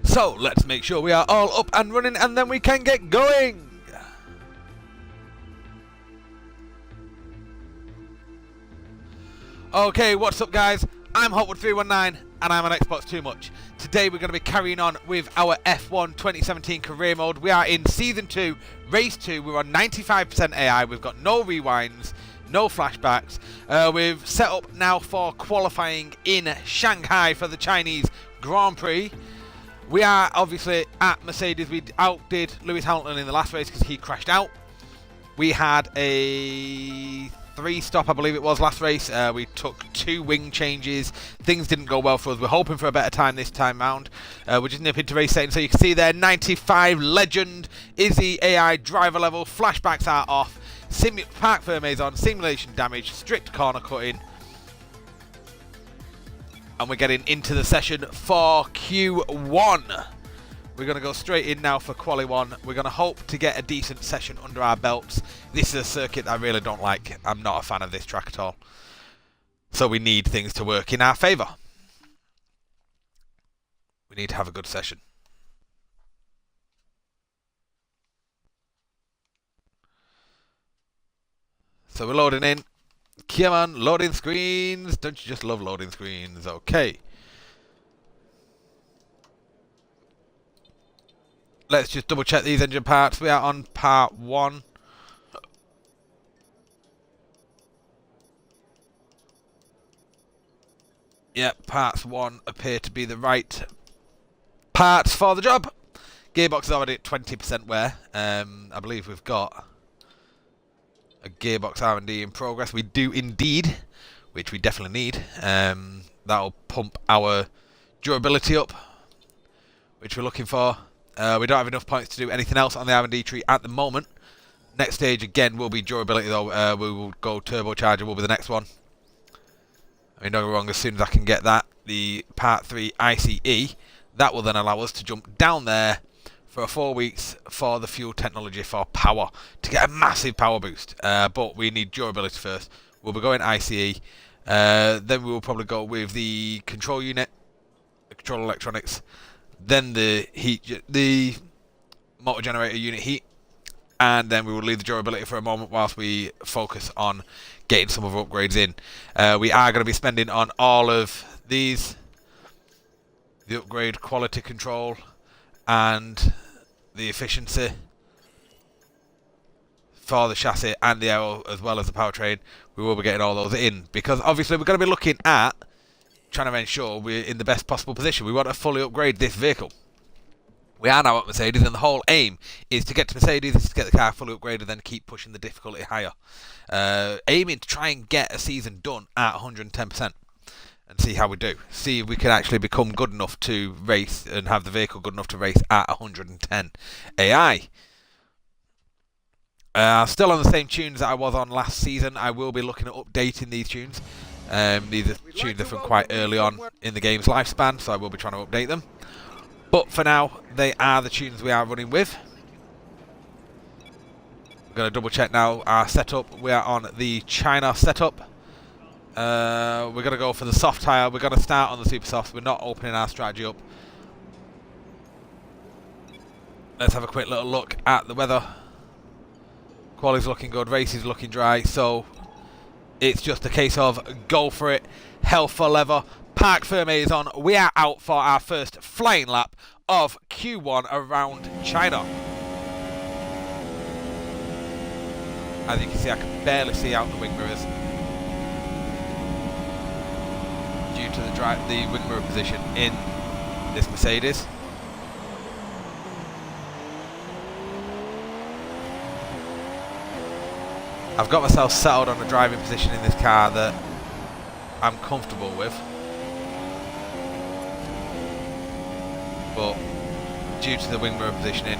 So let's make sure we are all up and running and then we can get going. Okay, what's up guys? I'm Hotwood319 and I'm on Xbox Too Much. Today we're going to be carrying on with our F1 2017 career mode. We are in Season 2, Race 2. We're on 95% AI. We've got no rewinds, no flashbacks. We've set up now for qualifying in Shanghai for the Chinese Grand Prix. We are obviously at Mercedes. We outdid Lewis Hamilton in the last race because he crashed out. We had a 3-stop, I believe it was, last race. We took 2 wing changes. Things didn't go well for us. We're hoping for a better time this time round. We're just nipping to race settings. So you can see there, 95 Legend is the AI driver level. Flashbacks are off. Parc Fermé is on. Simulation damage. Strict corner cutting. And we're getting into the session for Q1. We're going to go straight in now for Quali 1. We're going to hope to get a decent session under our belts. This is a circuit I really don't like. I'm not a fan of this track at all. So we need things to work in our favour. We need to have a good session. So we're loading in. Come on, loading screens. Don't you just love loading screens? Okay. Let's just double check these engine parts. We are on part 1. Yep, parts 1 appear to be the right parts for the job. Gearbox is already at 20% wear. I believe we've got a gearbox R&D in progress. We do indeed, which we definitely need. That'll pump our durability up, which we're looking for. We don't have enough points to do anything else on the R&D tree at the moment. Next stage again will be durability though. We will go turbocharger will be the next one. I mean, don't get me wrong, as soon as I can get that, the Part 3 ICE, that will then allow us to jump down there for 4 weeks for the fuel technology for power, to get a massive power boost. But we need durability first. We'll be going ICE. Then we will probably go with the control unit, the control electronics, then the motor generator unit heat, and then we will leave the durability for a moment whilst we focus on getting some other upgrades in. We are going to be spending on all of these, the upgrade quality control and the efficiency for the chassis and the aero as well as the powertrain. We will be getting all those in because obviously we're going to be looking at trying to ensure we're in the best possible position. We want to fully upgrade this vehicle. We are now at Mercedes and the whole aim is to get to Mercedes, is to get the car fully upgraded, then keep pushing the difficulty higher. Aiming to try and get a season done at 110% and see how we do. See if we can actually become good enough to race and have the vehicle good enough to race at 110 AI. Still on the same tunes that I was on last season. I will be looking at updating these tunes. These are tunes that are from quite early on in the game's lifespan, so I will be trying to update them. But for now, they are the tunes we are running with. I'm going to double check now our setup. We are on the China setup. We're going to go for the soft tire. We're going to start on the super softs. We're not opening our strategy up. Let's have a quick little look at the weather. Quality's looking good. Race is looking dry. So it's just a case of go for it. Hell for leather. Parc Fermé is on. We are out for our first flying lap of Q1 around China. As you can see, I can barely see out the wing mirrors due to the wing mirror position in this Mercedes. I've got myself settled on a driving position in this car that I'm comfortable with. But due to the wing mirror positioning,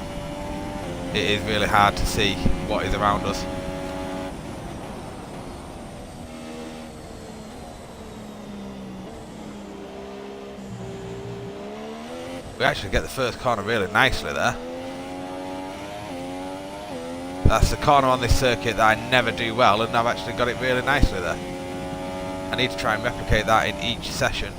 it is really hard to see what is around us. We actually get the first corner really nicely there. That's the corner on this circuit that I never do well, and I've actually got it really nicely there. I need to try and replicate that in each session.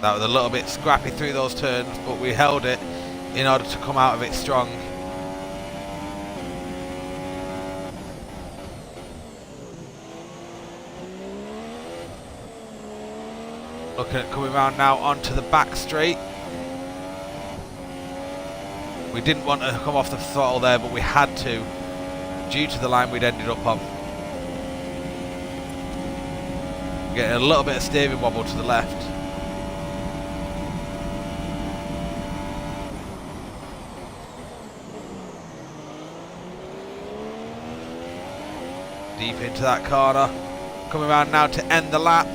That was a little bit scrappy through those turns, but we held it in order to come out of it strong. Looking at coming around now onto the back straight. We didn't want to come off the throttle there, but we had to, due to the line we'd ended up on. Getting a little bit of steering wobble to the left. Deep into that corner. Coming around now to end the lap.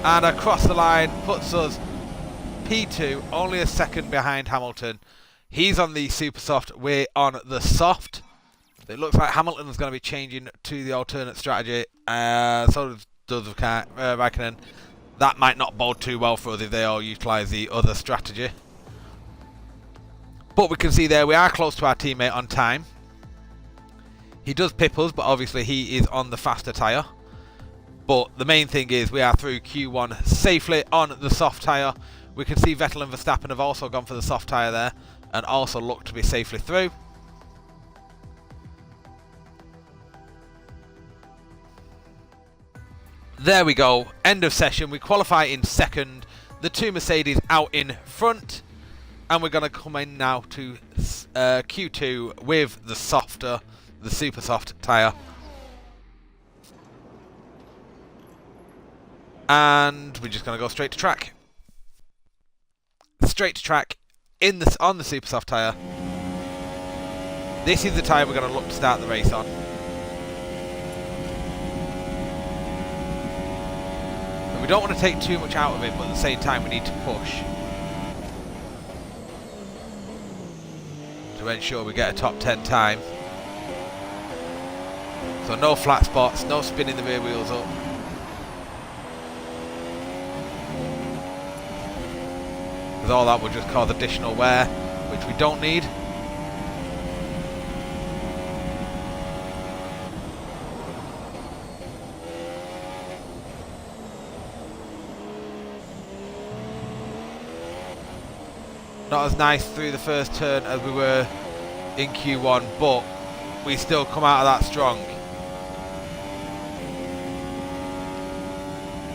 And across the line puts us P2, only a second behind Hamilton. He's on the super soft, we're on the soft. It looks like Hamilton's going to be changing to the alternate strategy. So does Raikkonen. That might not bode too well for us if they all utilise the other strategy. But we can see there we are close to our teammate on time. He does pip us, but obviously he is on the faster tyre. But the main thing is we are through Q1 safely on the soft tyre. We can see Vettel and Verstappen have also gone for the soft tyre there and also look to be safely through. There we go, end of session. We qualify in second, the two Mercedes out in front, and we're going to come in now to Q2 with the softer, the super soft tyre. And we're just going to go straight to track. Straight to track on the super soft tyre. This is the tyre we're going to look to start the race on. And we don't want to take too much out of it, but at the same time we need to push to ensure we get a top 10 time. So no flat spots, no spinning the rear wheels up. Because all that will just cause additional wear, which we don't need. Not as nice through the first turn as we were in Q1, but we still come out of that strong.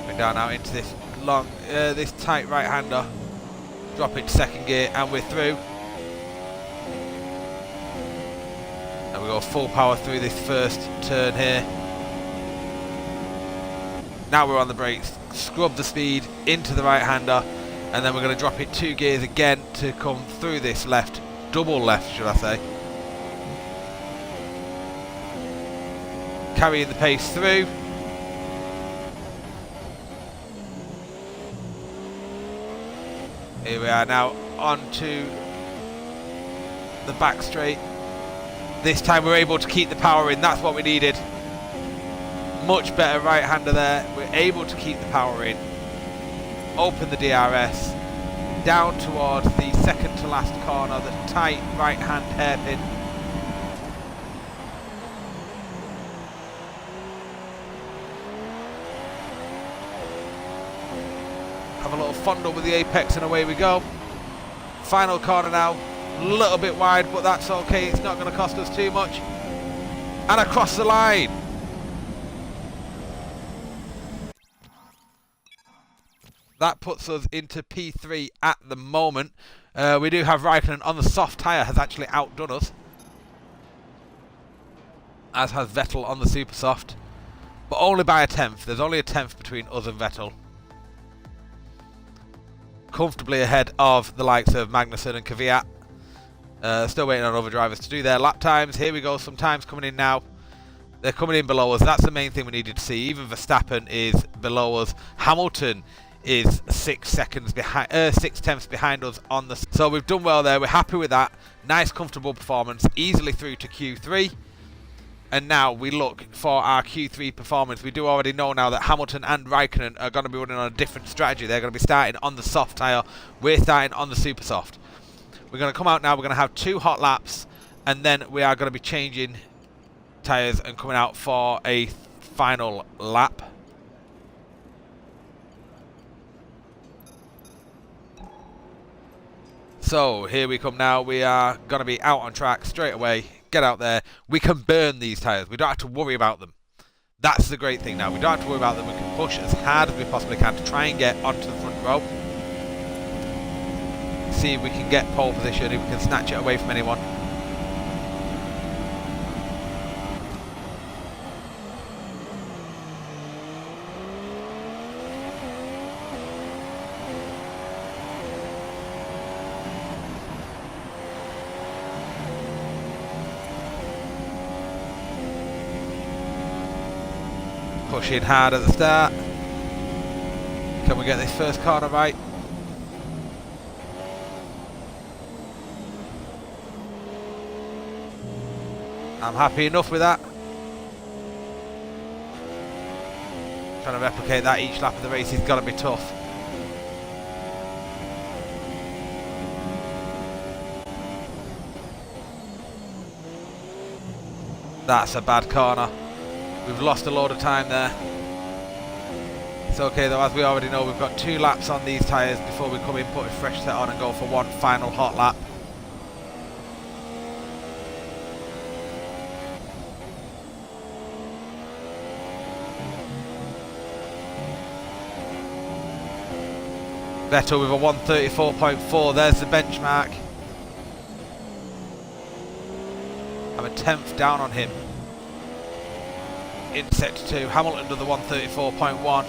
Going down now into this long, this tight right-hander. Drop into second gear and we're through. And we go full power through this first turn here. Now we're on the brakes, scrub the speed into the right-hander, and then we're going to drop it 2 gears again to come through this left, double left should I say. Carrying the pace through. Here we are now onto the back straight. This time we're able to keep the power in, that's what we needed. Much better right-hander there, we're able to keep the power in. Open the DRS, down towards the second to last corner, the tight right-hand hairpin. Have a little fondle with the apex and away we go. Final corner now, a little bit wide, but that's okay, it's not going to cost us too much. And across the line. That puts us into P3 at the moment. We do have Raikkonen on the soft tyre, has actually outdone us. As has Vettel on the super soft. But only by a tenth, there's only a tenth between us and Vettel. Comfortably ahead of the likes of Magnussen and Kvyat. Still waiting on other drivers to do their lap times. Here we go, some times coming in now. They're coming in below us. That's the main thing we needed to see. Even Verstappen is below us. Hamilton is 6 seconds behind, 6 tenths behind us on the. So we've done well there. We're happy with that. Nice, comfortable performance. Easily through to Q3. And now we look for our Q3 performance. We do already know now that Hamilton and Raikkonen are going to be running on a different strategy. They're going to be starting on the soft tyre. We're starting on the super soft. We're going to come out now. We're going to have 2 hot laps. And then we are going to be changing tyres and coming out for a final lap. So here we come now. We are going to be out on track straight away. Get out there. We can burn these tyres. We don't have to worry about them. That's the great thing now. We don't have to worry about them. We can push as hard as we possibly can to try and get onto the front row. See if we can get pole position, if we can snatch it away from anyone. Pushing hard at the start. Can we get this first corner right? I'm happy enough with that. Trying to replicate that each lap of the race has got to be tough. That's a bad corner. We've lost a load of time there. It's okay though, as we already know, we've got 2 laps on these tyres before we come in, put a fresh set on and go for one final hot lap. Vettel with a 134.4, there's the benchmark. I'm a 10th down on him. In sector 2, Hamilton to the 134.1.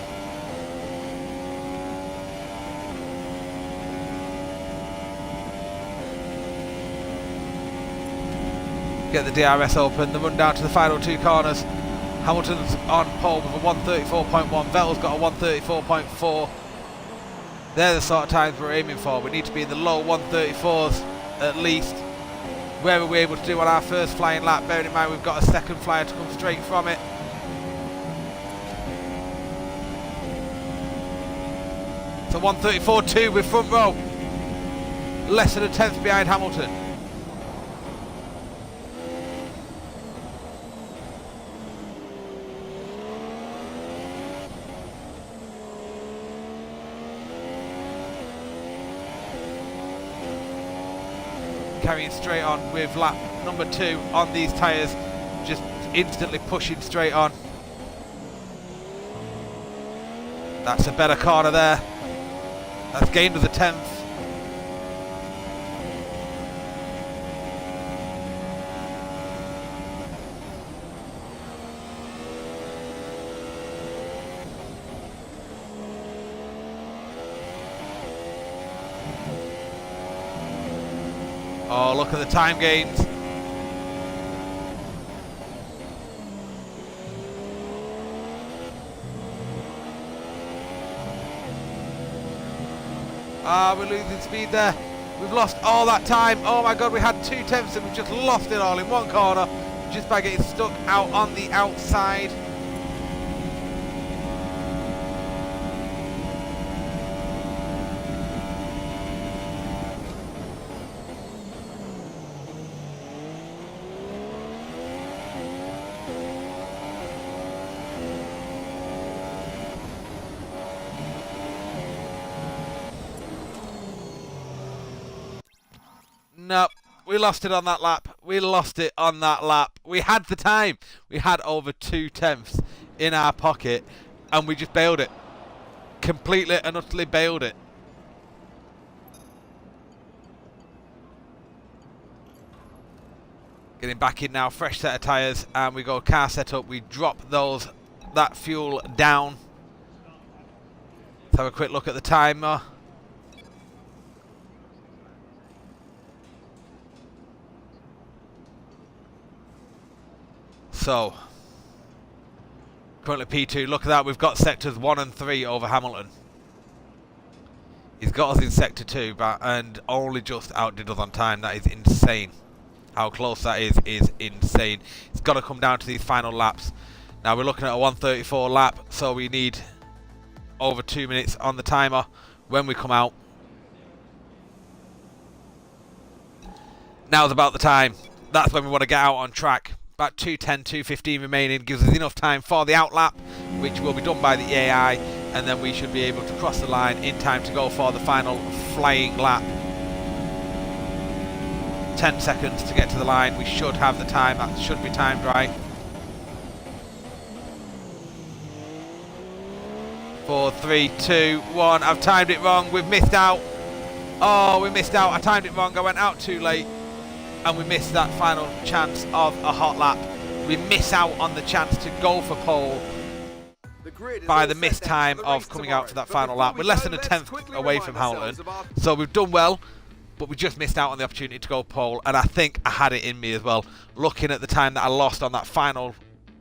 Get the DRS open, the run down to the final 2 corners. Hamilton's on pole with a 134.1, Vettel's got a 134.4. They're the sort of times we're aiming for. We need to be in the low 134s at least. Where were we able to do on our first flying lap? Bearing in mind we've got a second flyer to come straight from it. So 134.2 with front row. Less than a tenth behind Hamilton. Carrying straight on with lap number 2 on these tyres, just instantly pushing straight on. That's a better corner there. That's gained us a 10th. Oh, look at the time gains. We're losing speed there. We've lost all that time. Oh my god, we had 2 tenths and we've just lost it all in one corner just by getting stuck out on the outside. Nope, we lost it on that lap. We lost it on that lap. We had the time. We had over 2 tenths in our pocket and we just bailed it. Completely and utterly bailed it. Getting back in now, fresh set of tyres, and we go car setup. We drop that fuel down. Let's have a quick look at the timer. So, currently P2, look at that, we've got sectors 1 and 3 over Hamilton. He's got us in sector 2, and only just outdid us on time. That is insane. How close that is insane. It's got to come down to these final laps. Now we're looking at a 134 lap, so we need over 2 minutes on the timer when we come out. Now's about the time. That's when we want to get out on track. about 2:10, 2:15 remaining. Gives us enough time for the outlap, which will be done by the AI, and then we should be able to cross the line in time to go for the final flying lap. 10 seconds to get to the line. We should have the time. That should be timed right. 4, 3, 2, 1. I've timed it wrong. We've missed out. Oh, we missed out. I timed it wrong. I went out too late. And we missed that final chance of a hot lap. We miss out on the chance to go for pole by the missed time of coming out for that final lap. We're less than a tenth away from Hamilton. So we've done well, but we just missed out on the opportunity to go pole. And I think I had it in me as well. Looking at the time that I lost on that final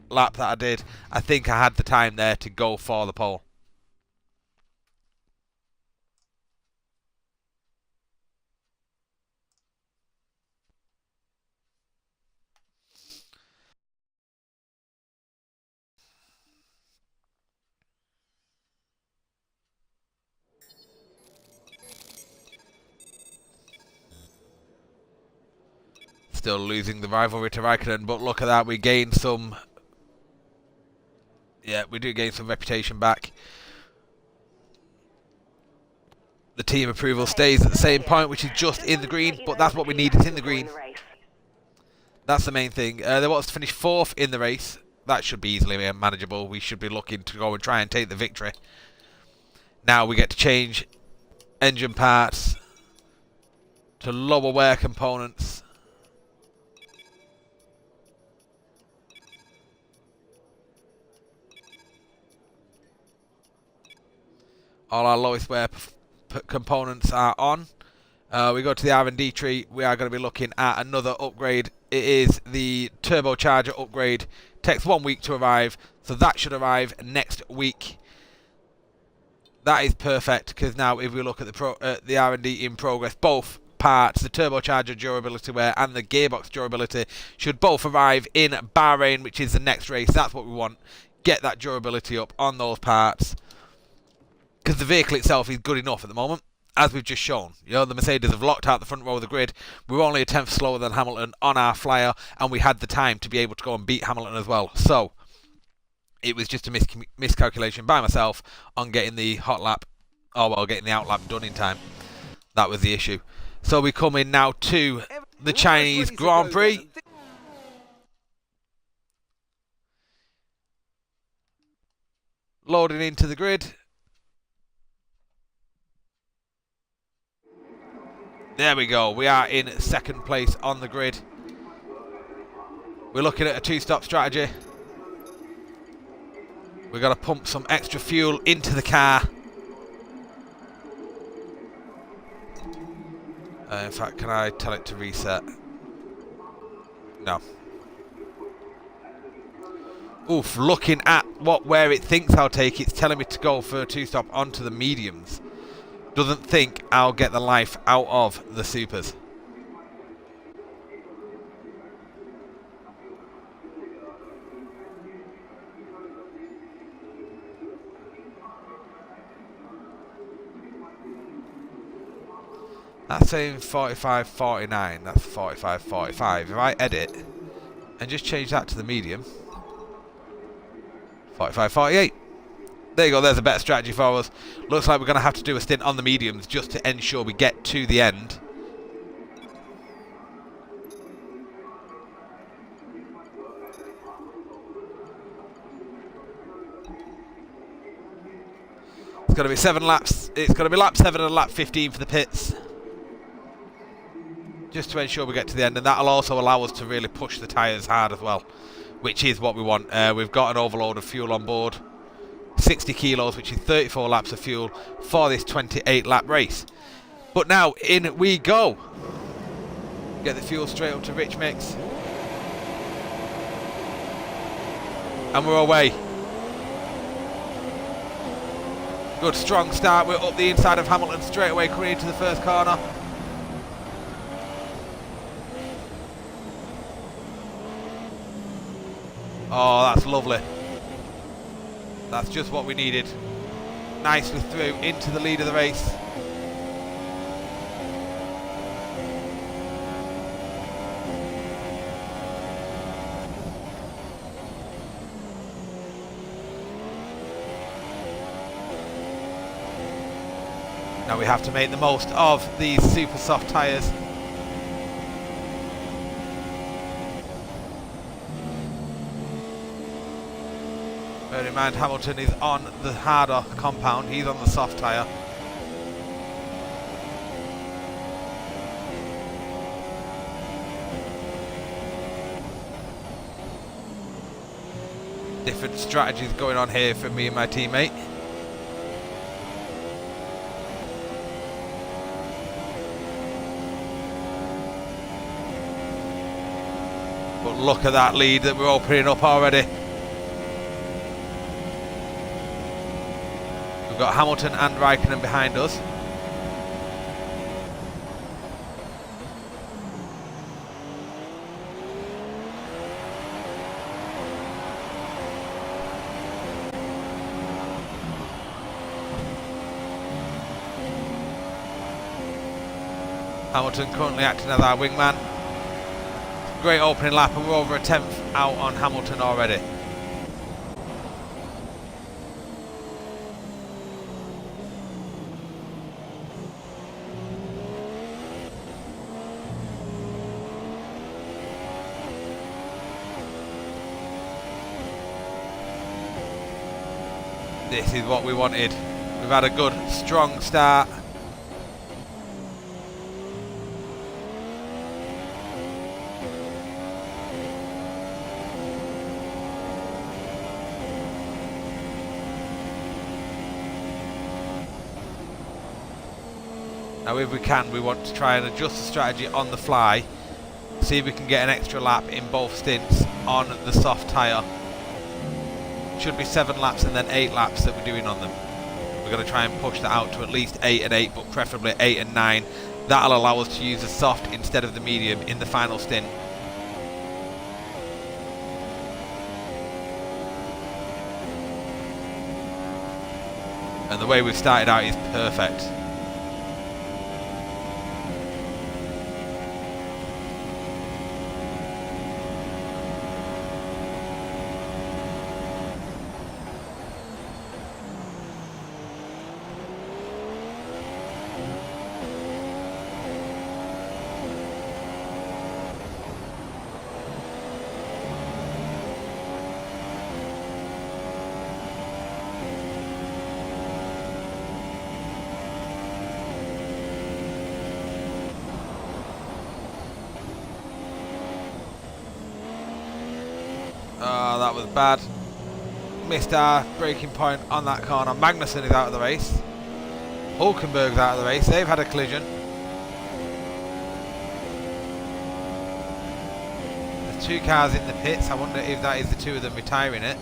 lap that I did, I think I had the time there to go for the pole. Still losing the rivalry to Raikkonen, but look at that, we gained some... Yeah, we do gain some reputation back. The team approval stays at the same point, which is just in the green, but that's what we need, it's in the green. That's the main thing. They want us to finish 4th in the race. That should be easily manageable. We should be looking to go and try and take the victory. Now we get to change engine parts to lower wear components. All our lowest wear components are on. We go to the R&D tree. We are going to be looking at another upgrade. It is the turbocharger upgrade. Takes 1 week to arrive, so that should arrive next week. That is perfect, because now if we look at the R&D in progress, both parts, the turbocharger durability wear and the gearbox durability, should both arrive in Bahrain, which is the next race. That's what we want. Get that durability up on those parts, because the vehicle itself is good enough at the moment, as we've just shown. You know, the Mercedes have locked out the front row of the grid. We're only a tenth slower than Hamilton on our flyer, and we had the time to be able to go and beat Hamilton as well. So it was just a miscalculation by myself on getting the hot lap, or well, getting the out lap done in time. That was the issue. So we come in now to the Chinese Grand Prix. Loading into the grid. There we go. We are in 2nd place on the grid. We're looking at a 2-stop strategy. We've got to pump some extra fuel into the car. In fact, can I tell it to reset? No. Oof, looking at where it thinks I'll take, it's telling me to go for a 2-stop onto the mediums. Doesn't think I'll get the life out of the supers. That's saying 45.49. That's 45.45. If I edit and just change that to the medium, 45.48. There you go, there's a better strategy for us. Looks like we're going to have to do a stint on the mediums just to ensure we get to the end. It's going to be 7 laps. It's going to be lap 7 and lap 15 for the pits, just to ensure we get to the end, and that'll also allow us to really push the tyres hard as well, which is what we want. We've got an overload of fuel on board. 60 kilos, which is 34 laps of fuel for this 28 lap race. But now in we go. Get the fuel straight up to Rich Mix, and we're away. Good strong start. We're up the inside of Hamilton straight away, coming into the first corner. Oh, that's lovely. That's just what we needed. Nicely through into the lead of the race. Now we have to make the most of these super soft tyres. Bear in mind Hamilton is on the harder compound, he's on the soft tyre. Different strategies going on here for me and my teammate. But look at that lead that we're opening up already. We've got Hamilton and Raikkonen behind us. Hamilton currently acting as our wingman. Great opening lap and we're over a 10th out on Hamilton already. This is what we wanted. We've had a good, strong start. Now if we can, we want to try and adjust the strategy on the fly, see if we can get an extra lap in both stints on the soft tyre. Should be 7 laps and then 8 laps that we're doing on them. We're going to try and push that out to at least 8 and 8, but preferably 8 and 9. That'll allow us to use the soft instead of the medium in the final stint. And the way we've started out is perfect. Oh, that was bad. Missed our braking point on that corner. Magnussen is out of the race. Hulkenberg's out of the race. They've had a collision. There's 2 cars in the pits. I wonder if that is the 2 of them retiring it.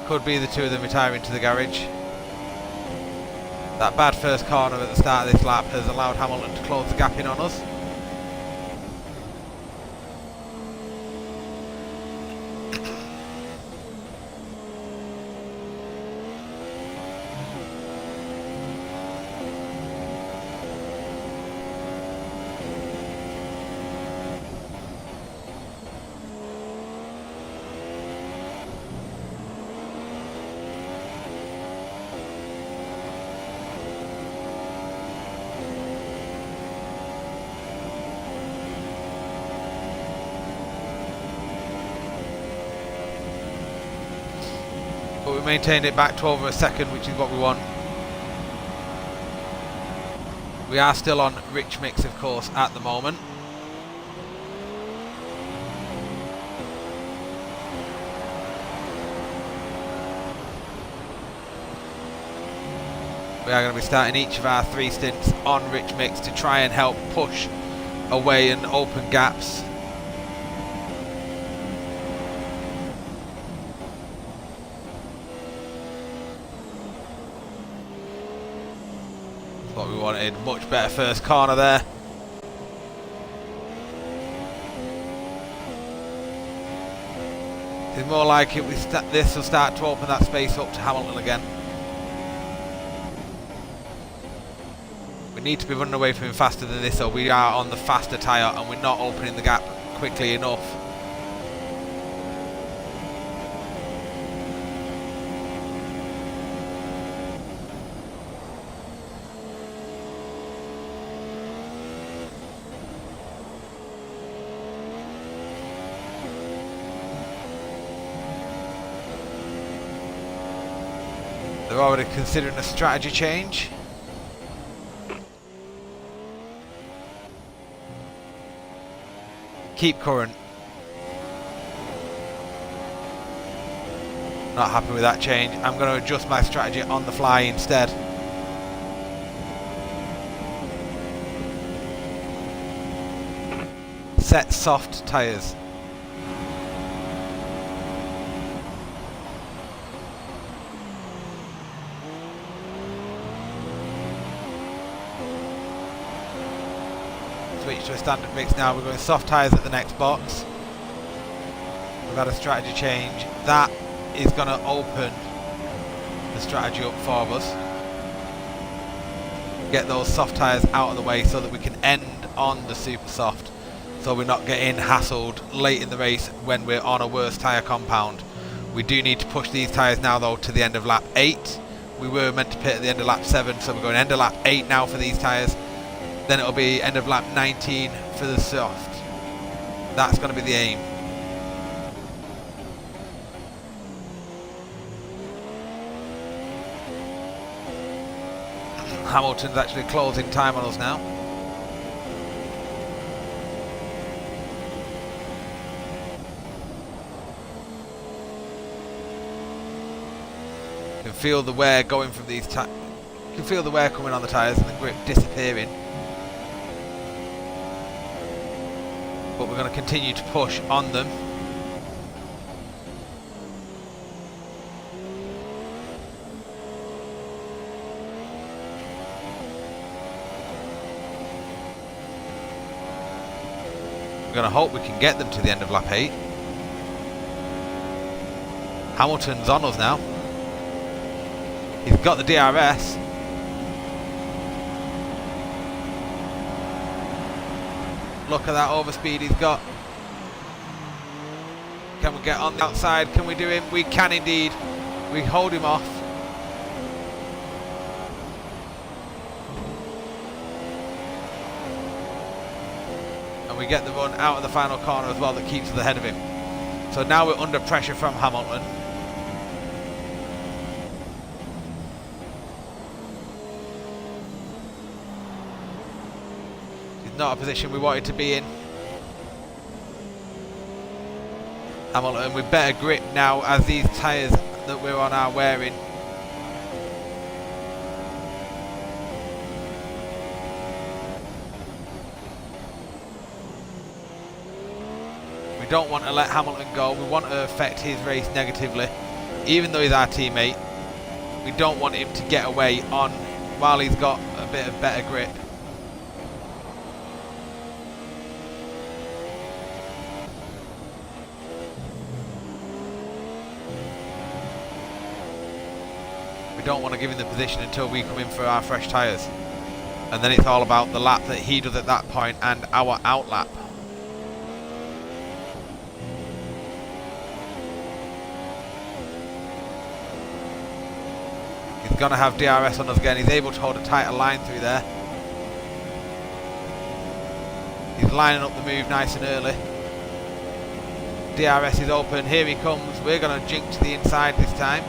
Could be the 2 of them retiring to the garage. That bad first corner at the start of this lap has allowed Hamilton to close the gap in on us. But we maintained it back to over a second, which is what we want. We are still on rich mix, of course, at the moment. We are going to be starting each of our 3 stints on rich mix to try and help push away and open gaps. What we wanted. Much better first corner there. It's more like it. This will start to open that space up to Hamilton again. We need to be running away from him faster than this, so we are on the faster tyre and we're not opening the gap quickly enough. We're already considering a strategy change. Keep current. Not happy with that change. I'm going to adjust my strategy on the fly instead. Set soft tyres. Switch to a standard mix now. We're going soft tyres at the next box. We've had a strategy change. That is going to open the strategy up for us. Get those soft tyres out of the way so that we can end on the super soft, so we're not getting hassled late in the race when we're on a worse tyre compound. We do need to push these tyres now though to the end of lap 8. We were meant to pit at the end of lap 7, so we're going end of lap 8 now for these tyres. Then it'll be end of lap 19 for the soft. That's going to be the aim. Hamilton's actually closing time on us now. You can feel the wear going from these you can feel the wear coming on the tyres and the grip disappearing. But we're going to continue to push on them. We're going to hope we can get them to the end of lap 8. Hamilton's on us now. He's got the DRS. Look at that overspeed he's got. Can we get on the outside? Can we do him? We can indeed. We hold him off. We get the run out of the final corner as well that keeps us ahead of him. So now we're under pressure from Hamilton. It's not a position we wanted to be in. Hamilton with better grip now as these tyres that we're on are wearing. We don't want to let Hamilton go. We want to affect his race negatively. Even though he's our teammate, we don't want him to get away on while he's got a bit of better grip. We don't want to give him the position until we come in for our fresh tyres. And then it's all about the lap that he does at that point and our out lap. He's going to have DRS on us again. He's able to hold a tighter line through there. He's lining up the move nice and early. DRS is open. Here he comes. We're going to jink to the inside this time.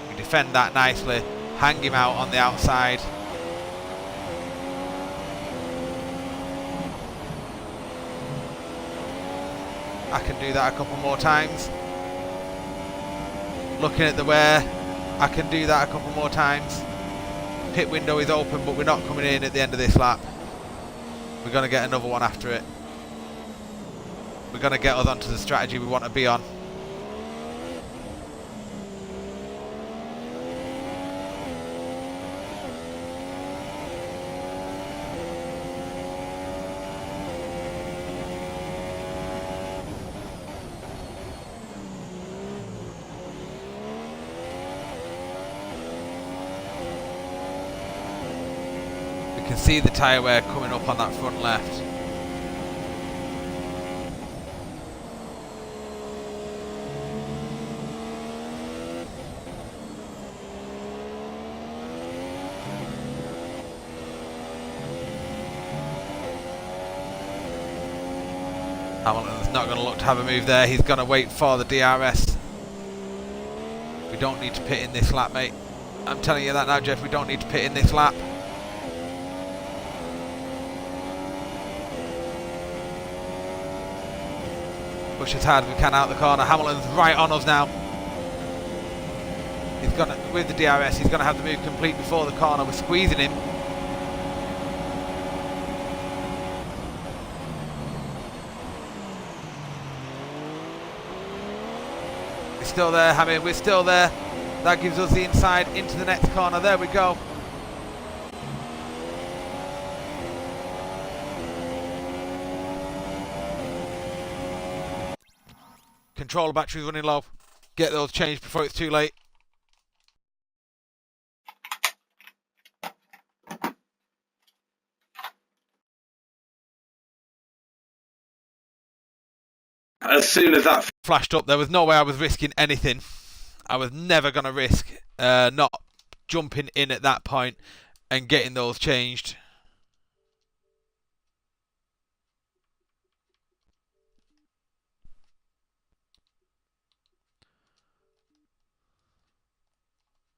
We defend that nicely. Hang him out on the outside. I can do that a couple more times. Looking at the wear, I can do that a couple more times. Pit window is open, but we're not coming in at the end of this lap. We're going to get another one after it. We're going to get us onto the strategy we want to be on. You can see the tyre wear coming up on that front left. Hamilton's Not going to look to have a move there. He's going to wait for the DRS. We don't need to pit in this lap, mate. I'm telling you that now, Jeff. We don't need to pit in this lap. Push as hard as we can out the corner. Hamilton's right on us now. He's gonna, with the DRS, he's going to have the move complete before the corner. We're squeezing him. We're still there, Hamid. We're still there. That gives us the inside into the next corner. There we go. Controller battery's running low. Get those changed before it's too late. As soon as that flashed up, there was no way I was risking anything. I was never going to risk not jumping in at that point and getting those changed.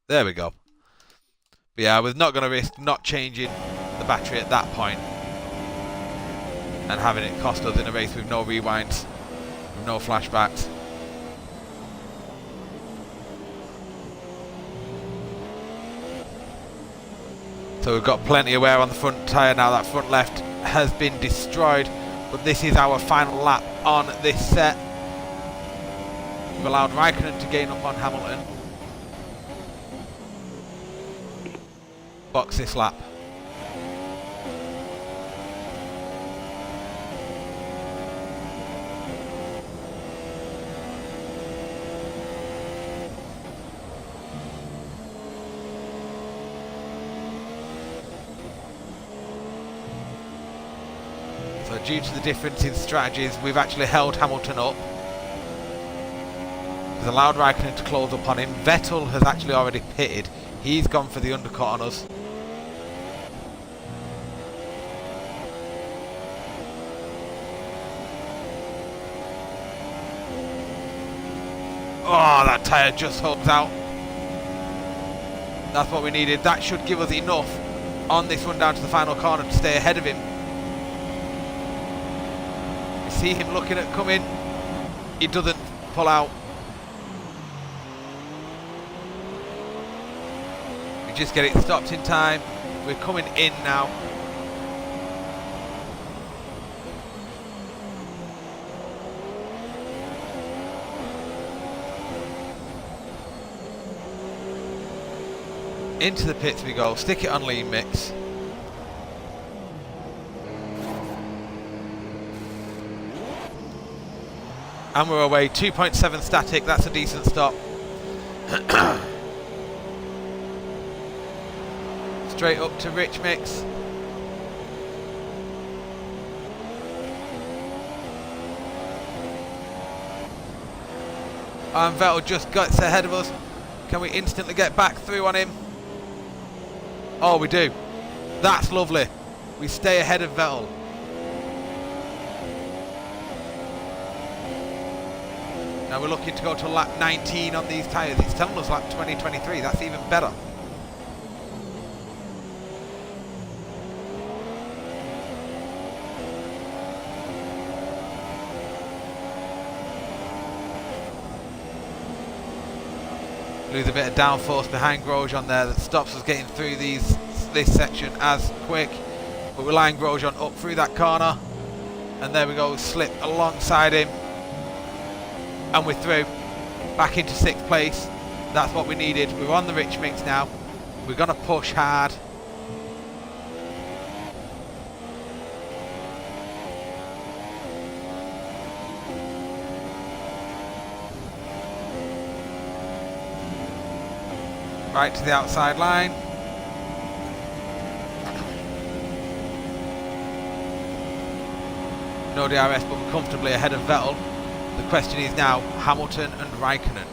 There we go. But yeah, I was not going to risk not changing the battery at that point and having it cost us in a race with no rewinds, with no flashbacks. So we've got plenty of wear on the front tyre now. That front left has been destroyed, but this is our final lap on this set. We've allowed Raikkonen to gain up on Hamilton. Box this lap. So due to the difference in strategies, we've actually held Hamilton up. We've allowed Raikkonen to close up on him. Vettel has actually already pitted. He's gone for the undercut on us. Oh, that tyre just hugs out. That's what we needed. That should give us enough on this run down to the final corner to stay ahead of him. You see him looking at coming. He doesn't pull out. We just get it stopped in time. We're coming in now. Into the pits we go, stick it on lean mix. And we're away, 2.7 static, that's a decent stop. Straight up to rich mix. And Vettel just gets ahead of us. Can we instantly get back through on him? Oh, we do. That's lovely. We stay ahead of Vettel. Now we're looking to go to lap 19 on these tyres. It's telling us lap 2023. That's even better. Lose a bit of downforce behind Grosjean there that stops us getting through this section as quick, but we're lying Grosjean up through that corner, and there we go, slip alongside him, and we're through back into 6th place. That's what we needed. We're on the rich mix now. We're going to push hard. Right to the outside line. No DRS, but we're comfortably ahead of Vettel. The question is now Hamilton and Raikkonen.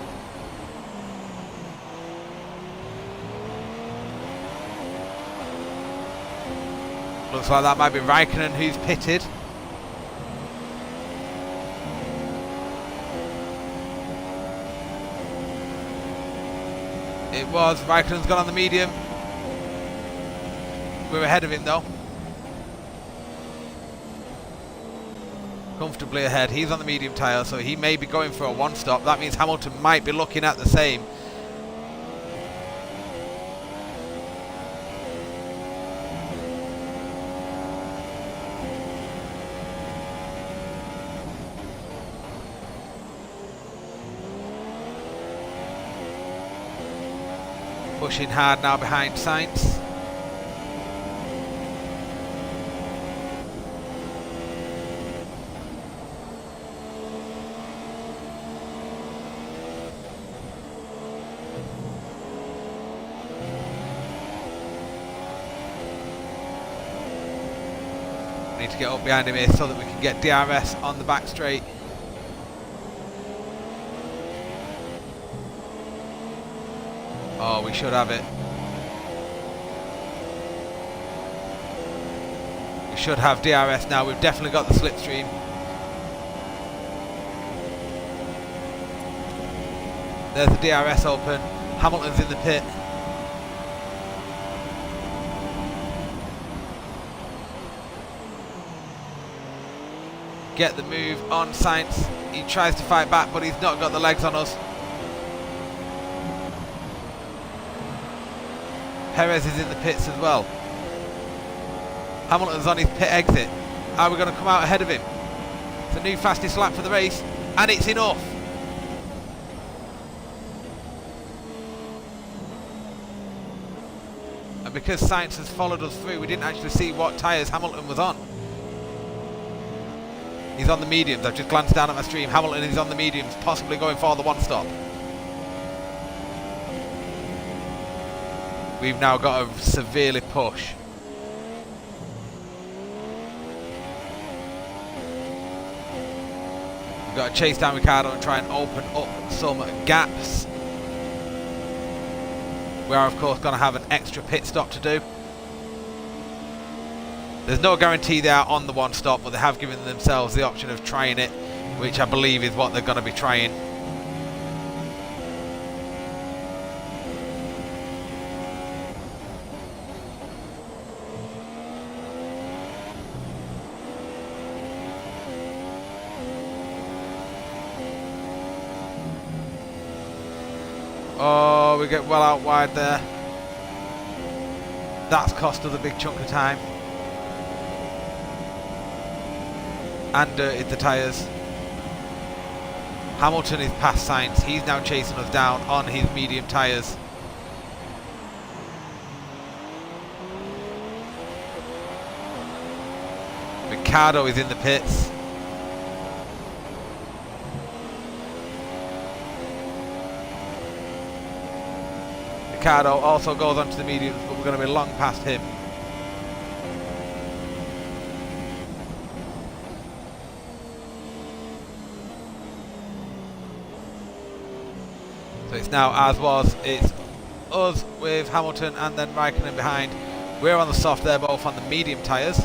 Looks like that might be Raikkonen who's pitted. It was. Raikkonen's gone on the medium. We're ahead of him though. Comfortably ahead. He's on the medium tyre, so he may be going for a one stop. That means Hamilton might be looking at the same. Pushing hard now behind Sainz. Need to get up behind him here so that we can get DRS on the back straight. Oh, we should have it. We should have DRS now. We've definitely got the slipstream. There's the DRS open. Hamilton's in the pit. Get the move on Sainz. He tries to fight back, but he's not got the legs on us. Perez is in the pits as well. Hamilton's on his pit exit. Are we going to come out ahead of him? It's a new fastest lap for the race, and it's enough. And because Sainz has followed us through, we didn't actually see what tyres Hamilton was on. He's on the mediums. I've just glanced down at my stream. Hamilton is on the mediums, possibly going for the one stop. We've now got to severely push. We've got to chase down Ricciardo and try and open up some gaps. We are of course going to have an extra pit stop to do. There's no guarantee they are on the one stop, but they have given themselves the option of trying it, which I believe is what they're going to be trying. Oh, we get well out wide there. That's cost us a big chunk of time. And dirted the tyres. Hamilton is past Sainz. He's now chasing us down on his medium tyres. Ricciardo is in the pits. Ricciardo also goes onto the mediums, but we're going to be long past him. So it's now as was, it's us with Hamilton and then Raikkonen behind. We're on the soft, they're both on the medium tyres.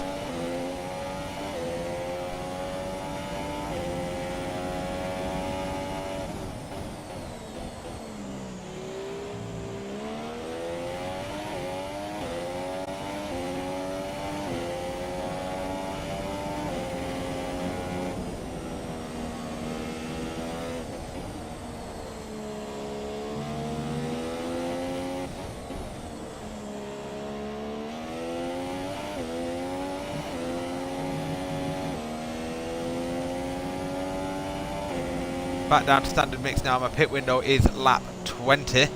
Back down to standard mix now. My pit window is lap 20.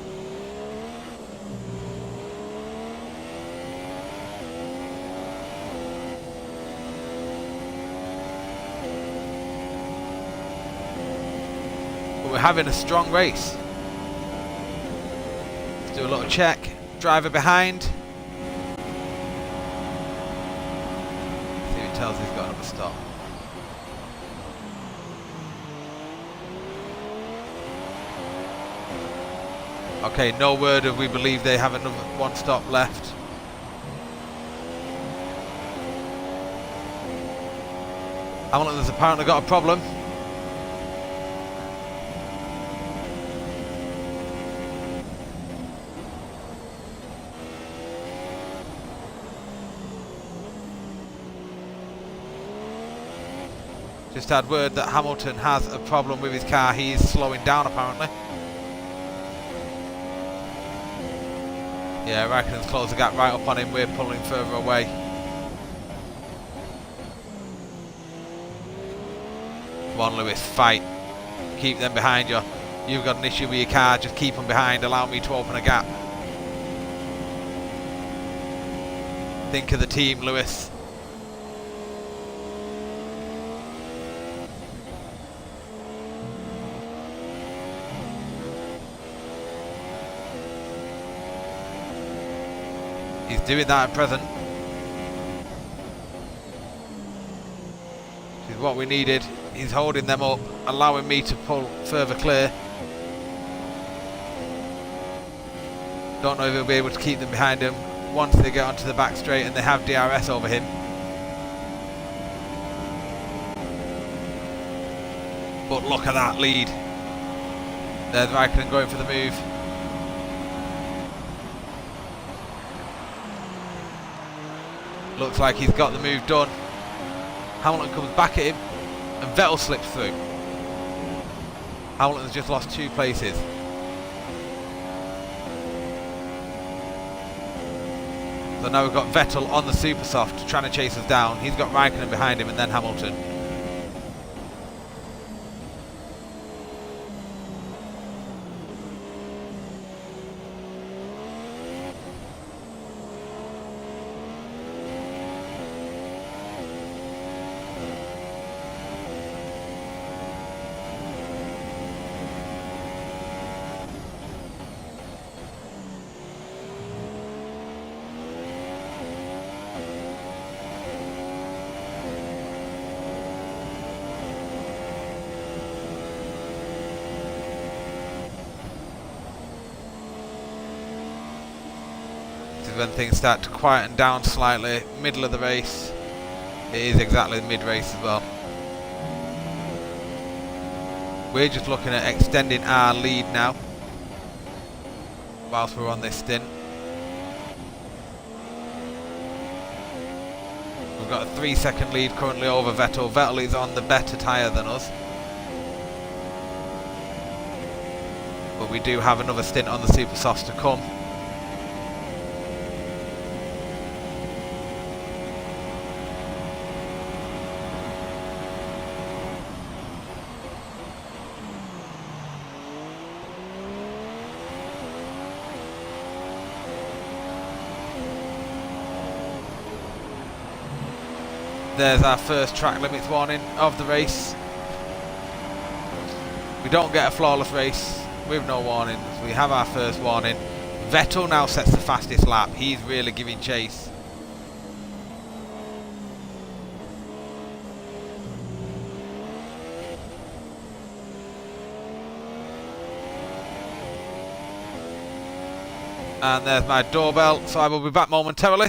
But we're having a strong race. Let's do a little check. Driver behind. See who tells he's got another stop. Okay, no word of we believe they have another one stop left. Hamilton has apparently got a problem. Just had word that Hamilton has a problem with his car. He is slowing down apparently. Yeah, Raikkonen's closed the gap right up on him. We're pulling further away. Come on, Lewis, fight. Keep them behind you. You've got an issue with your car. Just keep them behind. Allow me to open a gap. Think of the team, Lewis. He's doing that at present. This is what we needed. He's holding them up, allowing me to pull further clear. Don't know if he'll be able to keep them behind him once they get onto the back straight and they have DRS over him. But look at that lead. There's Raikkonen going for the move. Looks like he's got the move done. Hamilton comes back at him and Vettel slips through. Hamilton's just lost 2 places. So now we've got Vettel on the super soft trying to chase us down. He's got Raikkonen behind him and then Hamilton. When things start to quieten down slightly, middle of the race. It is exactly mid-race as well. We're just looking at extending our lead now whilst we're on this stint. We've got a 3-second lead currently over Vettel. Vettel is on the better tyre than us, but we do have another stint on the super softs to come. There's our first track limits warning of the race. We don't get a flawless race with no warnings. We have our first warning. Vettel now sets the fastest lap. He's really giving chase. And there's my doorbell, so I will be back momentarily.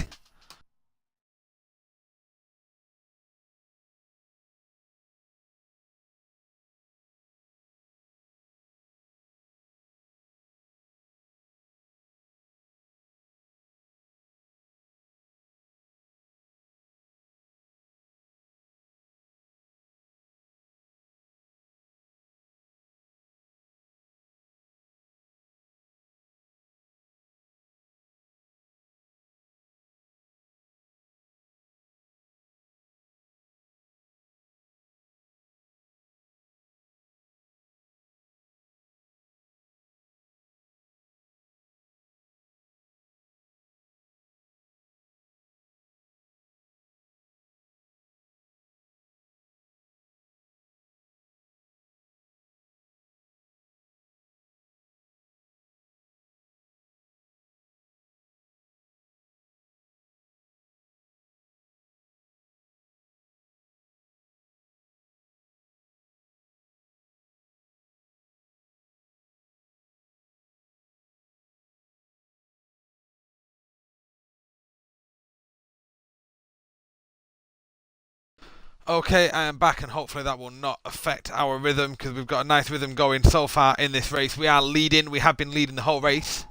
Okay, I am back and hopefully that will not affect our rhythm because we've got a nice rhythm going so far in this race. We are leading, we have been leading the whole race.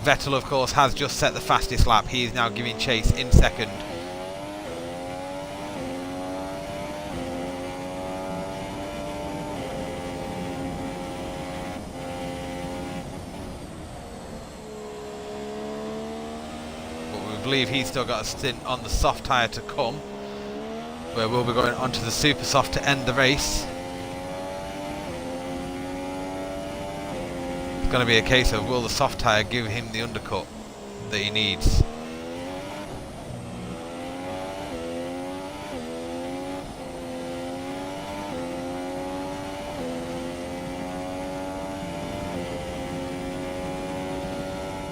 Vettel, of course, has just set the fastest lap. He is now giving chase in second. But we believe he's still got a stint on the soft tyre to come, where we'll be going onto the super soft to end the race. It's going to be a case of, will the soft tyre give him the undercut that he needs?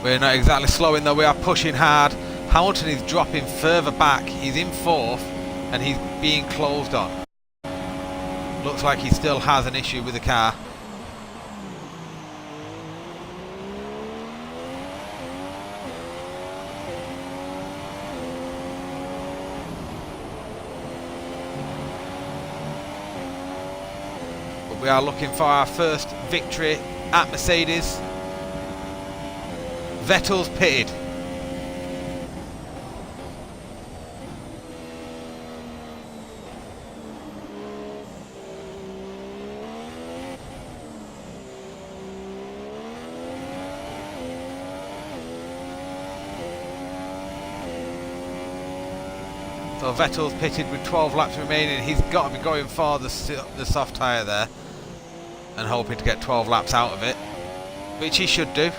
We're not exactly slowing though, we are pushing hard. Hamilton is dropping further back. He's in fourth and he's being closed on. Looks like he still has an issue with the car. We are looking for our first victory at Mercedes. Vettel's pitted. So Vettel's pitted with 12 laps remaining. He's got to be going for the soft tyre there and hoping to get 12 laps out of it, which he should do.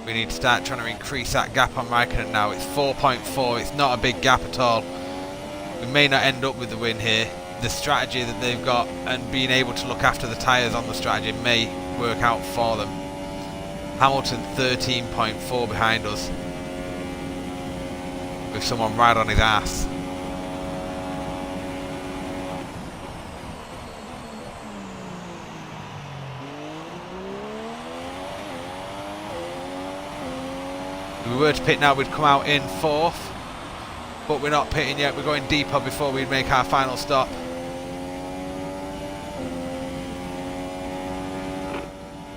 We need to start trying to increase that gap on Raikkonen now. It's 4.4, it's not a big gap at all. We may not end up with the win here. The strategy that they've got and being able to look after the tyres on the strategy may work out for them. Hamilton 13.4 behind us, with someone right on his ass. If we were to pit now, we'd come out in fourth, but we're not pitting yet. We're going deeper before we make our final stop.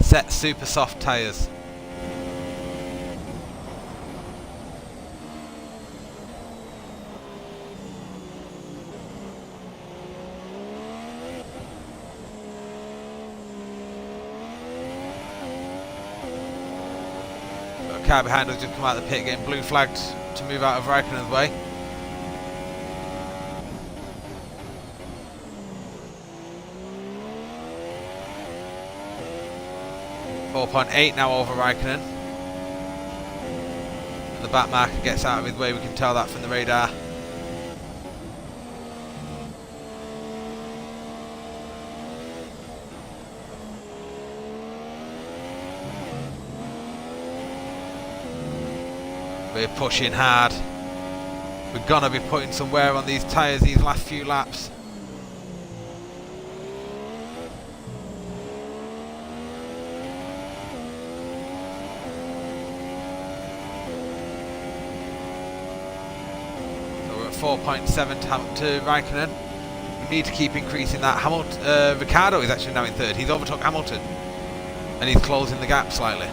Set super soft tyres. Car behind us just come out of the pit getting blue flagged to move out of Raikkonen's way. .8 now over Raikkonen. And the back marker gets out of his way, we can tell that from the radar. We're pushing hard. We're gonna be putting some wear on these tyres these last few laps. So we're at 4.7 to Raikkonen. We need to keep increasing that. Ricciardo is actually now in third. He's overtook Hamilton and he's closing the gap slightly.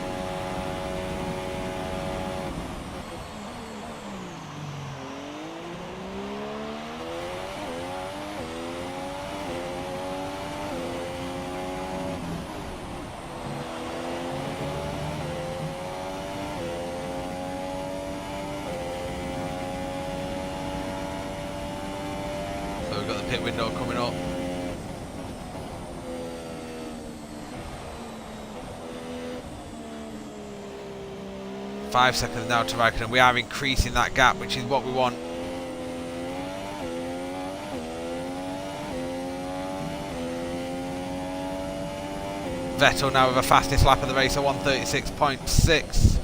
We've got the pit window coming up. Five seconds now to Raikkonen. We are increasing that gap, which is what we want. Vettel now with the fastest lap of the race, a 1:36.6.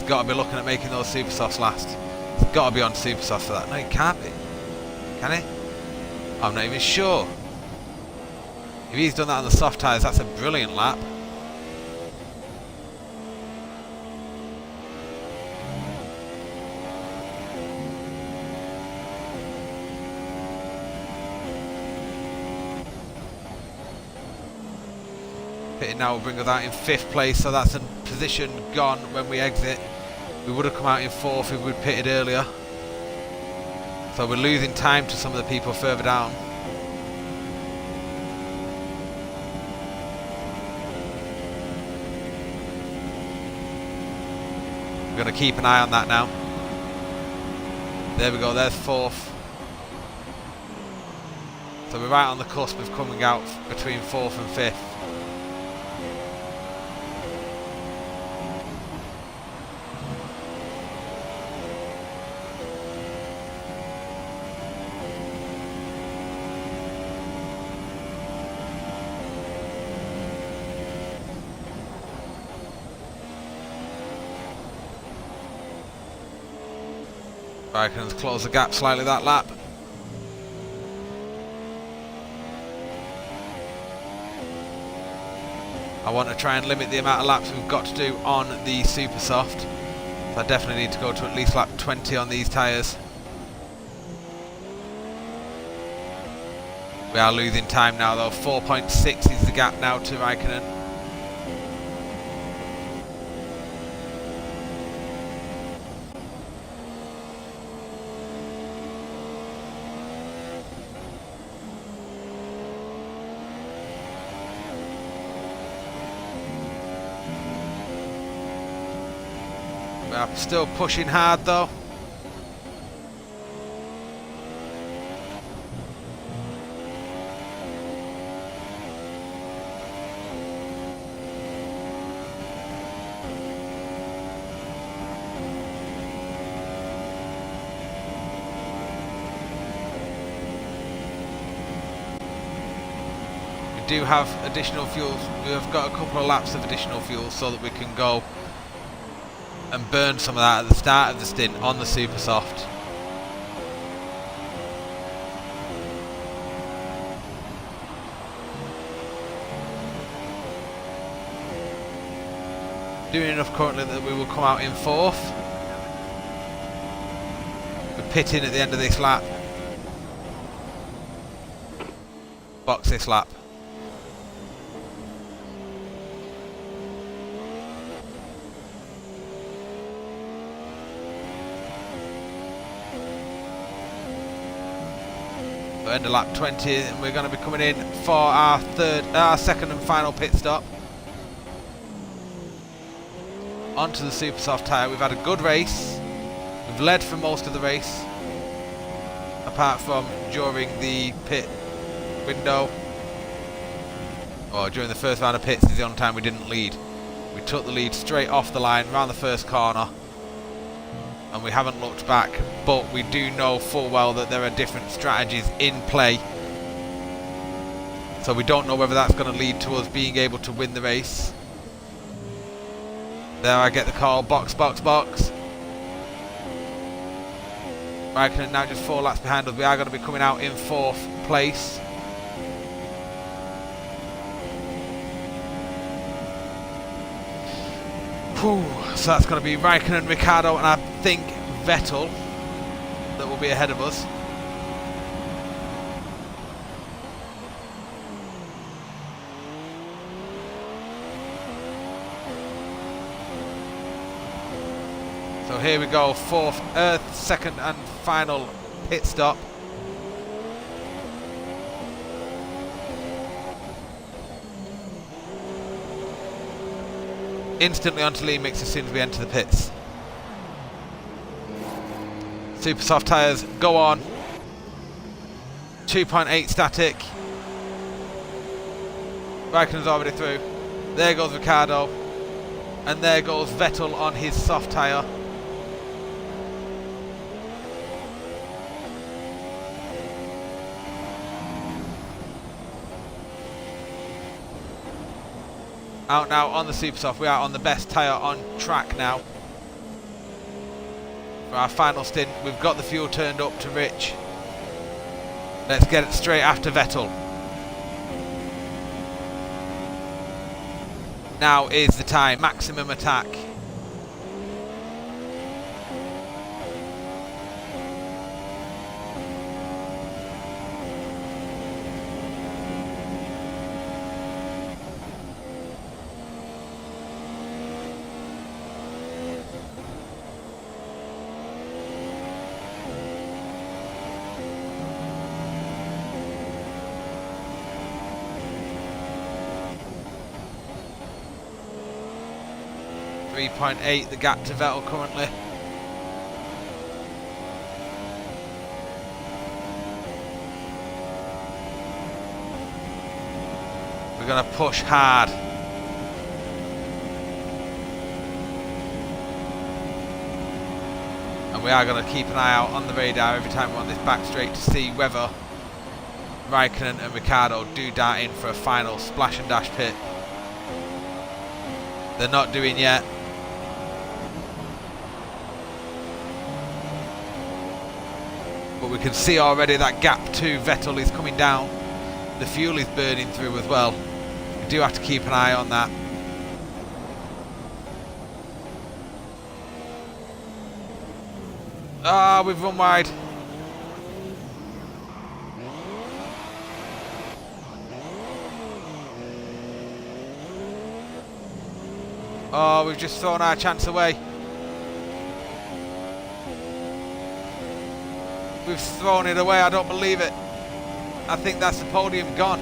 got to be looking at making those super softs last. He's got to be on super softs for that. No, he can't be. Can he? I'm not even sure. If he's done that on the soft tyres, that's a brilliant lap. Pitting now will bring us out in 5th place, so that's a position gone when we exit. We would have come out in 4th if we'd pitted earlier. So we're losing time to some of the people further down. We're going to keep an eye on that now. There we go, there's 4th. So we're right on the cusp of coming out between 4th and 5th. Raikkonen's close the gap slightly that lap. I want to try and limit the amount of laps we've got to do on the super soft. So I definitely need to go to at least lap 20 on these tyres. We are losing time now though. 4.6 is the gap now to Raikkonen. We are still pushing hard though. We do have additional fuels. We have got a couple of laps of additional fuel so that we can go and burn some of that at the start of the stint on the super soft. Doing enough currently that we will come out in 4th. We're pitting at the end of this lap. Box this lap. End of lap 20 and we're going to be coming in for our second and final pit stop. Onto the super soft tyre. We've had a good race. We've led for most of the race, apart from during the pit window, or during the first round of pits is the only time we didn't lead. We took the lead straight off the line around the first corner and we haven't looked back, but we do know full well that there are different strategies in play, so we don't know whether that's going to lead to us being able to win the race. There I get the call, box, box, box. Raikkonen now just 4 laps behind us. We are going to be coming out in 4th place. Whew. So that's going to be Raikkonen, Ricciardo and I think Vettel that will be ahead of us. So here we go, 4th, second and final pit stop. Instantly onto lean mix as soon as we enter the pits. Super soft tyres go on. 2.8 static. Raikkonen's already through. There goes Ricciardo. And there goes Vettel on his soft tyre. Out now on the super soft. We are on the best tyre on track now. for our final stint. We've got the fuel turned up to rich. Let's get it straight after Vettel. Now is the time. Maximum attack. .8 the gap to Vettel currently. We're going to push hard. And we are going to keep an eye out on the radar every time we're on this back straight to see whether Raikkonen and Ricciardo do dart in for a final splash and dash pit. They're not doing yet. But we can see already that gap to Vettel is coming down. The fuel is burning through as well. We do have to keep an eye on that. Ah, we've run wide. Oh, we've just thrown our chance away. We've thrown it away, I don't believe it. I think that's the podium gone.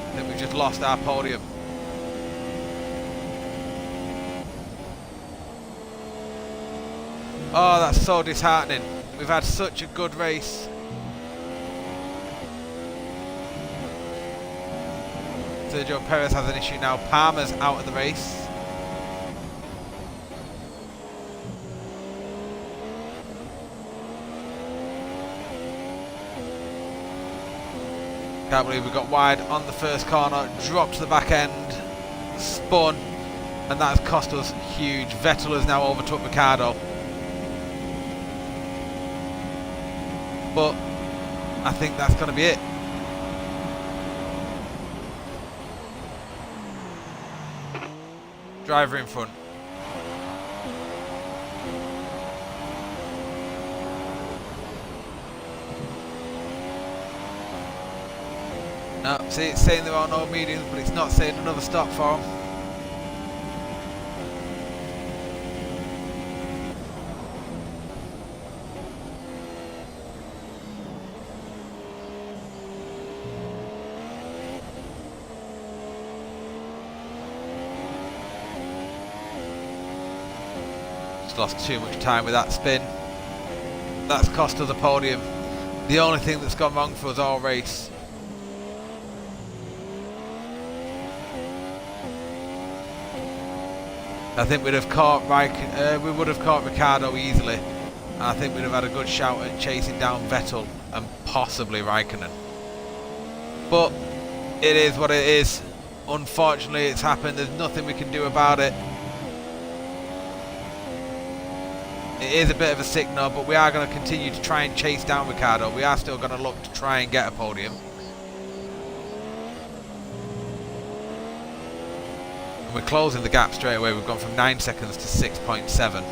I think we've just lost our podium. Oh, that's so disheartening. We've had such a good race. Sergio Perez has an issue now. Palmer's out of the race. Can't believe we got wide on the first corner, dropped to the back end, spun, and that has cost us huge. Vettel has now overtook Ricciardo. But I think that's going to be it. Driver in front. No, see, it's saying there are no mediums, but it's not saying another stop for them. Lost too much time with that spin. That's cost us the podium. The only thing that's gone wrong for us all race. I think we'd have caught we would have caught Ricciardo easily, and I think we'd have had a good shout at chasing down Vettel and possibly Raikkonen. But it is what it is. Unfortunately, it's happened. There's nothing we can do about it. It is a bit of a signal, but we are going to continue to try and chase down Ricciardo. We are still going to look to try and get a podium. And we're closing the gap straight away. We've gone from 9 seconds to 6.7.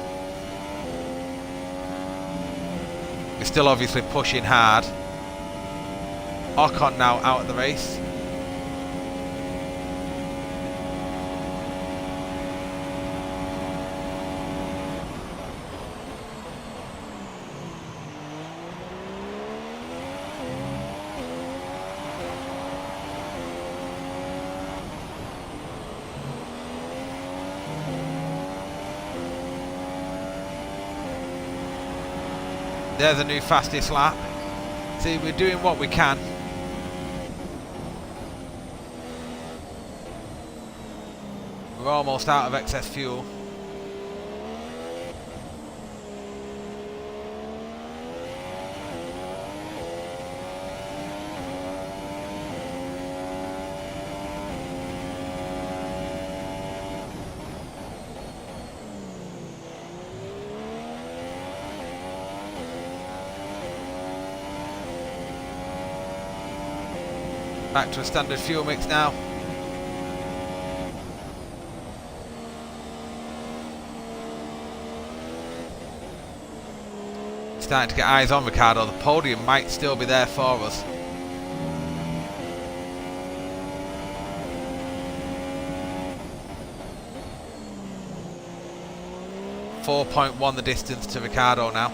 We're still obviously pushing hard. Ocon now out of the race. There's a new fastest lap. See, we're doing what we can. We're almost out of excess fuel. Back to a standard fuel mix now. Starting to get eyes on Ricciardo. The podium might still be there for us. .1 the distance to Ricciardo now.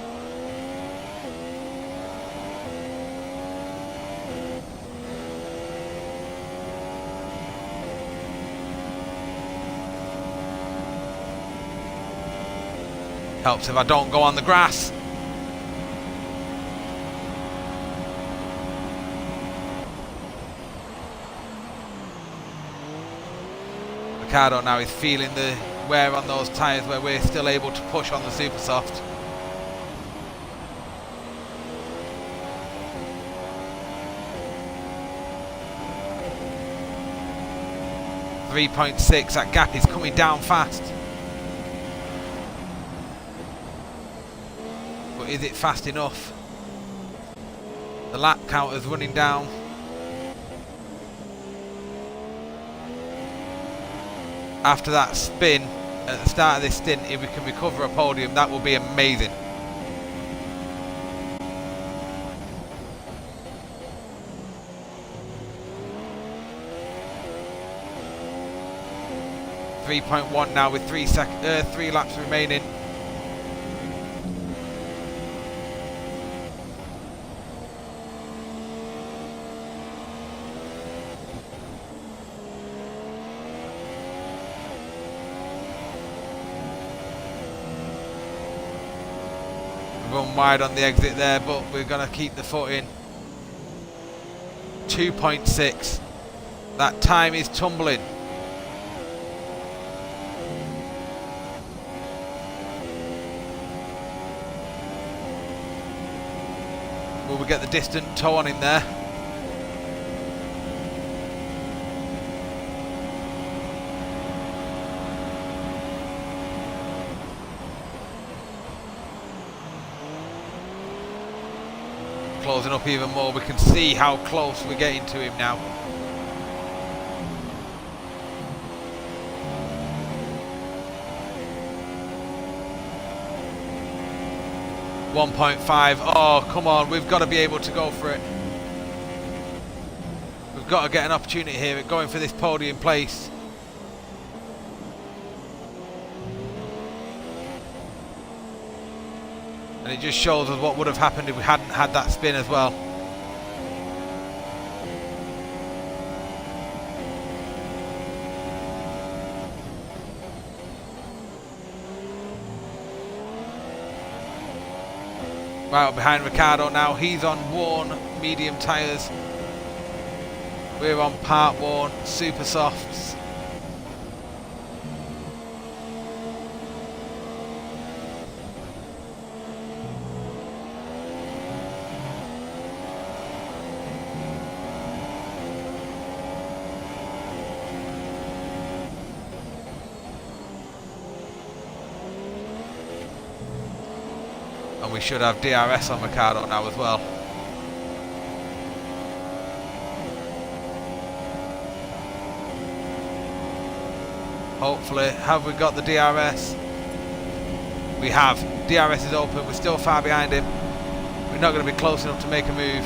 Helps if I don't go on the grass. Ricciardo now is feeling the wear on those tyres where we're still able to push on the super soft. .6, that gap is coming down fast. But is it fast enough? The lap counter's running down. After that spin at the start of this stint, if we can recover a podium, that will be amazing. .1 now with 3 laps remaining. Run wide on the exit there, but we're going to keep the foot in. 2.6. That time is tumbling. Will we get the distant toe on in there? Closing up even more. We can see how close we're getting to him now. .5. Oh, come on. We've got to be able to go for it. We've got to get an opportunity here at going for this podium place. And it just shows us what would have happened if we hadn't had that spin as well. Right up behind Ricciardo now. He's on worn medium tyres. We're on part worn super softs. And we should have DRS on Ricciardo now as well. Hopefully. Have we got the DRS? We have. DRS is open. We're still far behind him. We're not going to be close enough to make a move.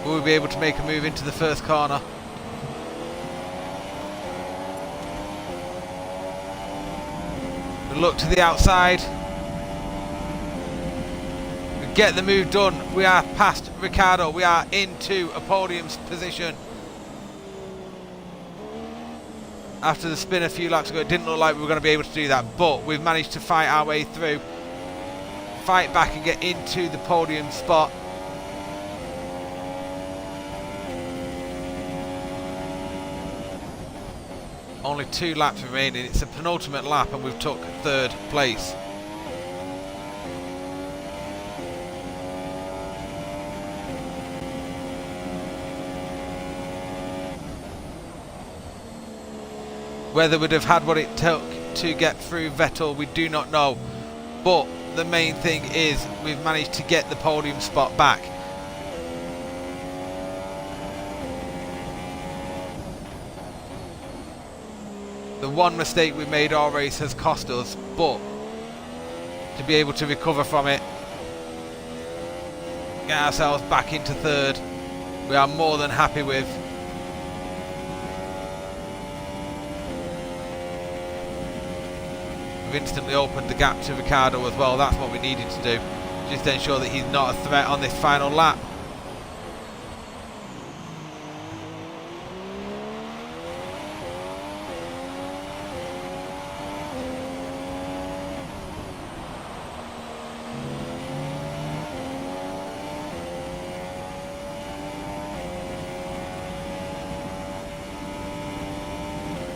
Will we be able to make a move into the first corner? We look to the outside. We get the move done. We are past Ricciardo. We are into a podium position. After the spin a few laps ago, it didn't look like we were going to be able to do that, but we've managed to fight our way through. Fight back and get into the podium spot. Only 2 laps remaining. It's a penultimate lap and we've took 3rd place. Whether we'd have had what it took to get through Vettel, we do not know. But the main thing is we've managed to get the podium spot back. The one mistake we made all race has cost us, but to be able to recover from it, get ourselves back into third, we are more than happy with. We've instantly opened the gap to Ricciardo as well. That's what we needed to do, just to ensure that he's not a threat on this final lap.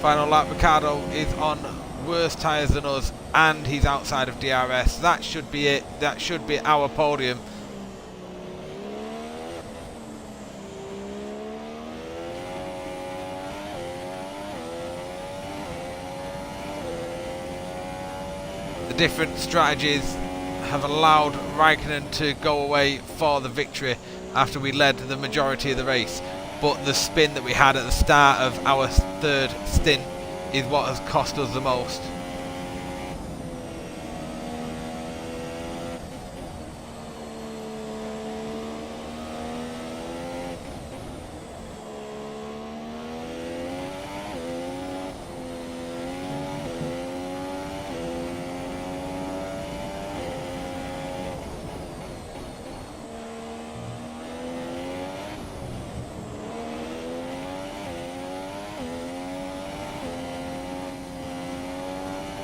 Final lap, Ricciardo is on worse tyres than us and he's outside of DRS. That should be it. That should be our podium. The different strategies have allowed Raikkonen to go away for the victory after we led the majority of the race. But the spin that we had at the start of our third stint is what has cost us the most.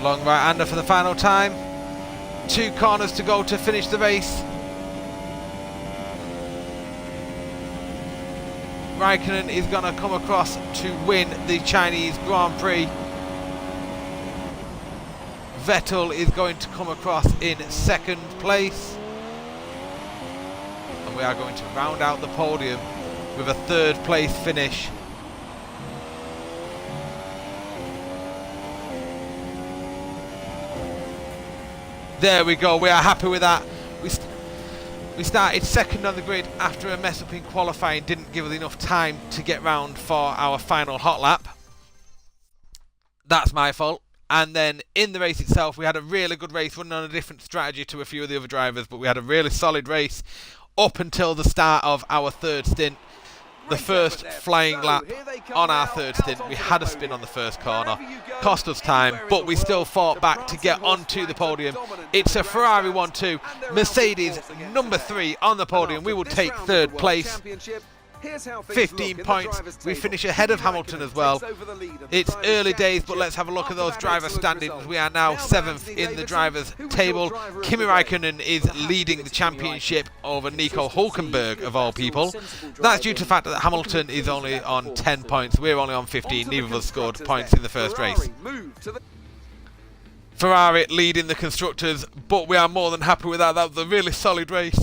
Long right-hander for the final time. 2 corners to go to finish the race. Raikkonen is going to come across to win the Chinese Grand Prix. Vettel is going to come across in 2nd place. And we are going to round out the podium with a 3rd place finish. There we go, we are happy with that. We started 2nd on the grid after a mess up in qualifying didn't give us enough time to get round for our final hot lap. That's my fault. And then in the race itself, we had a really good race, running on a different strategy to a few of the other drivers, but we had a really solid race up until the start of our 3rd stint. The first flying lap on our 3rd stint. We had a spin on the first corner, cost us time, but we still fought back to get onto the podium. It's a Ferrari 1-2, Mercedes number 3 on the podium. We will take 3rd place. 15 points. We finish ahead of Hamilton as well. It's early days, but let's have a look at those driver standings. We are now 7th in the drivers' table. Kimi Raikkonen is leading the championship over Nico Hülkenberg, of all people. That's due to the fact that Hamilton is only on 10 points. We're only on 15. Neither of us scored points in the first race. Ferrari leading the constructors, but we are more than happy with that. That was a really solid race.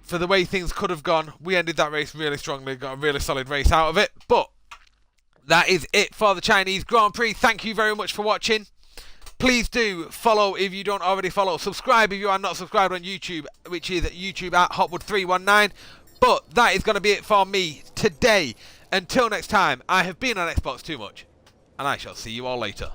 For the way things could have gone, we ended that race really strongly, got a really solid race out of it. But that is it for the Chinese Grand Prix. Thank you very much for watching. Please do follow if you don't already follow. Subscribe if you are not subscribed on YouTube, which is YouTube at Hotwood319. But that is going to be it for me today. Until next time, I have been on Xbox Too Much, and I shall see you all later.